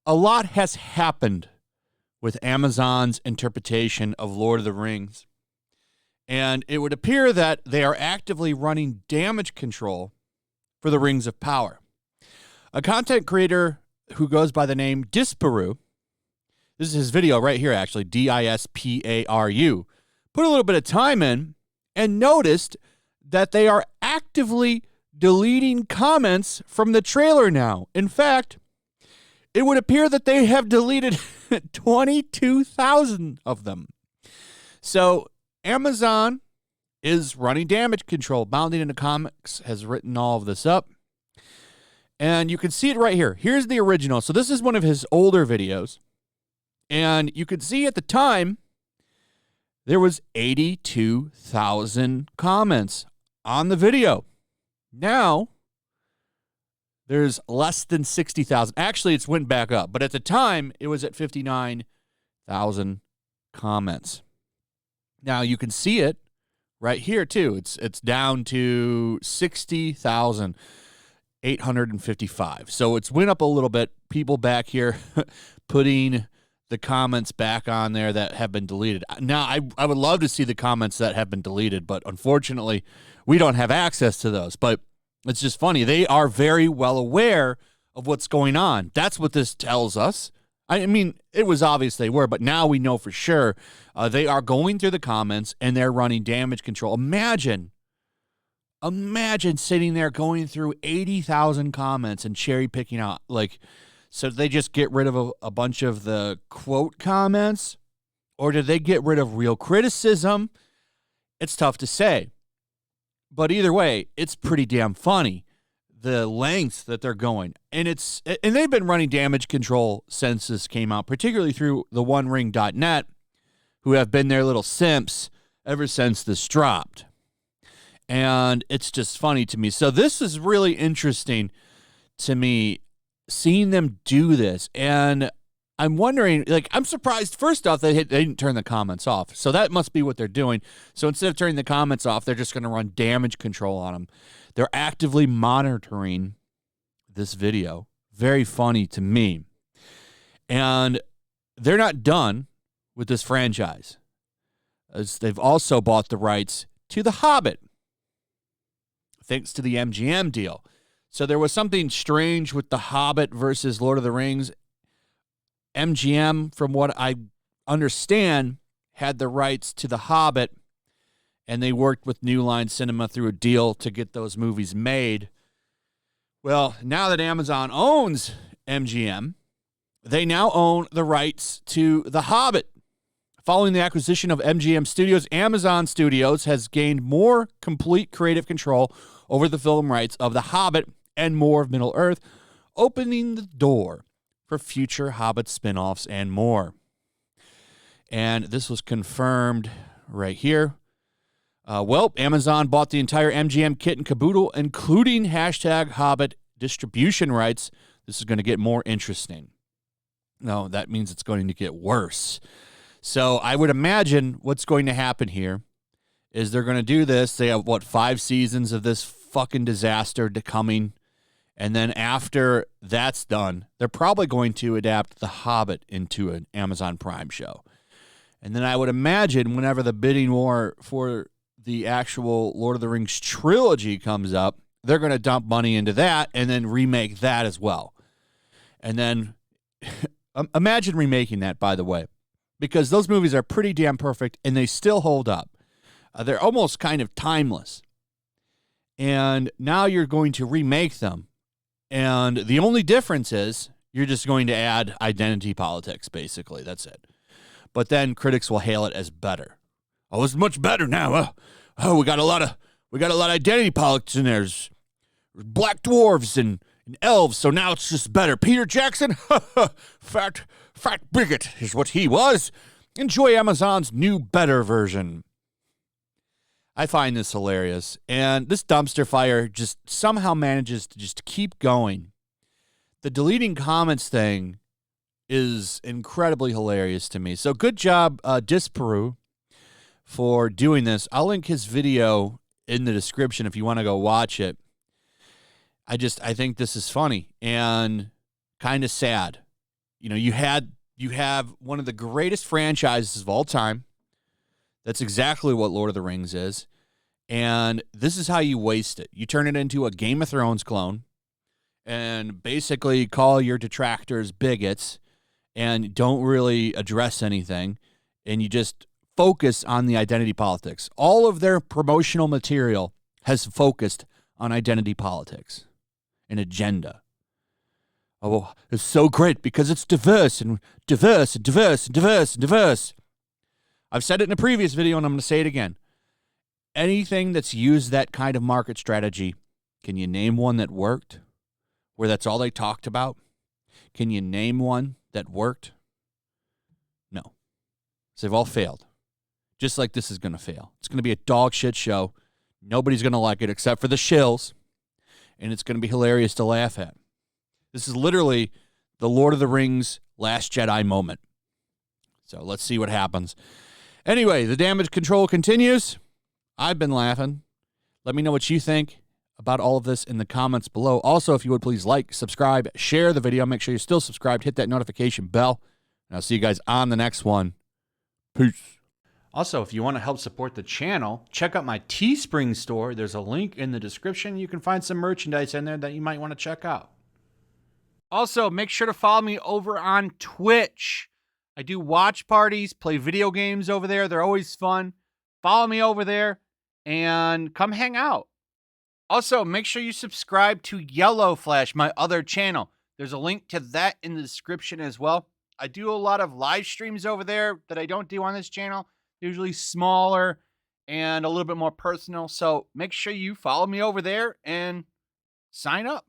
A lot has happened with Amazon's interpretation of Lord of the Rings, and it would appear that they are actively running damage control for the Rings of Power. A content creator who goes by the name Disparu, this is his video right here actually, Disparu, put a little bit of time in and noticed that they are actively deleting comments from the trailer now. In fact, it would appear that they have deleted 22,000 of them. So Amazon is running damage control. Bounding into Comics has written all of this up. And you can see it right here. Here's the original. So this is one of his older videos. And you could see at the time, there was 82,000 comments on the video. Now, there's less than 60,000. Actually, it's went back up. But at the time, it was at 59,000 comments. Now, you can see it right here, too. It's down to 60,855. So it's went up a little bit. People back here putting the comments back on there that have been deleted. Now, I would love to see the comments that have been deleted, but unfortunately, we don't have access to those. But it's just funny. They are very well aware of what's going on. That's what this tells us. I mean, it was obvious they were, but now we know for sure they are going through the comments and they're running damage control. Imagine sitting there going through 80,000 comments and cherry picking out, so they just get rid of a bunch of the quote comments, or did they get rid of real criticism? It's tough to say. But either way, it's pretty damn funny, the lengths that they're going. And they've been running damage control since this came out, particularly through the OneRing.net, who have been their little simps ever since this dropped. And it's just funny to me. So this is really interesting to me, seeing them do this. And I'm wondering, I'm surprised, first off, they didn't turn the comments off. So that must be what they're doing. So instead of turning the comments off, they're just going to run damage control on them. They're actively monitoring this video. Very funny to me. And they're not done with this franchise, as they've also bought the rights to The Hobbit, thanks to the MGM deal. So there was something strange with The Hobbit versus Lord of the Rings. MGM, from what I understand, had the rights to The Hobbit, and they worked with New Line Cinema through a deal to get those movies made. Well, now that Amazon owns MGM, they now own the rights to The Hobbit. Following the acquisition of MGM Studios, Amazon Studios has gained more complete creative control over the film rights of The Hobbit and more of Middle-earth, opening the door for future Hobbit spinoffs and more. And this was confirmed right here. Amazon bought the entire MGM kit and caboodle, including #Hobbit distribution rights. This is going to get more interesting. No, that means it's going to get worse. So I would imagine what's going to happen here is they're going to do this. They have, 5 seasons of this fucking disaster coming. And then after that's done, they're probably going to adapt The Hobbit into an Amazon Prime show. And then I would imagine whenever the bidding war for the actual Lord of the Rings trilogy comes up, they're going to dump money into that and then remake that as well. And then imagine remaking that, by the way, because those movies are pretty damn perfect and they still hold up. They're almost kind of timeless. And now you're going to remake them. And the only difference is you're just going to add identity politics, basically. That's it. But then critics will hail it as better. Oh, it's much better now. We got a lot of identity politics in there. There's black dwarves and elves, so now it's just better. Peter Jackson, fat bigot is what he was. Enjoy Amazon's new, better version. I find this hilarious. And this dumpster fire just somehow manages to just keep going. The deleting comments thing is incredibly hilarious to me. So good job, Disparu, for doing this. I'll link his video in the description if you want to go watch it. I think this is funny and kind of sad. You know, you have one of the greatest franchises of all time. That's exactly what Lord of the Rings is. And this is how you waste it. You turn it into a Game of Thrones clone and basically call your detractors bigots and don't really address anything. And you just focus on the identity politics. All of their promotional material has focused on identity politics, an agenda. Oh, it's so great because it's diverse and diverse and diverse and diverse and diverse. I've said it in a previous video and I'm going to say it again. Anything that's used that kind of market strategy, can you name one that worked? Where that's all they talked about? Can you name one that worked? No. So they've all failed. Just like this is going to fail. It's going to be a dog shit show. Nobody's going to like it except for the shills. And it's going to be hilarious to laugh at. This is literally the Lord of the Rings Last Jedi moment. So let's see what happens. Anyway, the damage control continues. I've been laughing. Let me know what you think about all of this in the comments below. Also, if you would please like, subscribe, share the video. Make sure you're still subscribed. Hit that notification bell. And I'll see you guys on the next one. Peace. Also, if you want to help support the channel, check out my Teespring store. There's a link in the description. You can find some merchandise in there that you might want to check out. Also, make sure to follow me over on Twitch. I do watch parties, play video games over there. They're always fun. Follow me over there and come hang out. Also, make sure you subscribe to YellowFlash, my other channel. There's a link to that in the description as well. I do a lot of live streams over there that I don't do on this channel. Usually smaller and a little bit more personal. So make sure you follow me over there and sign up.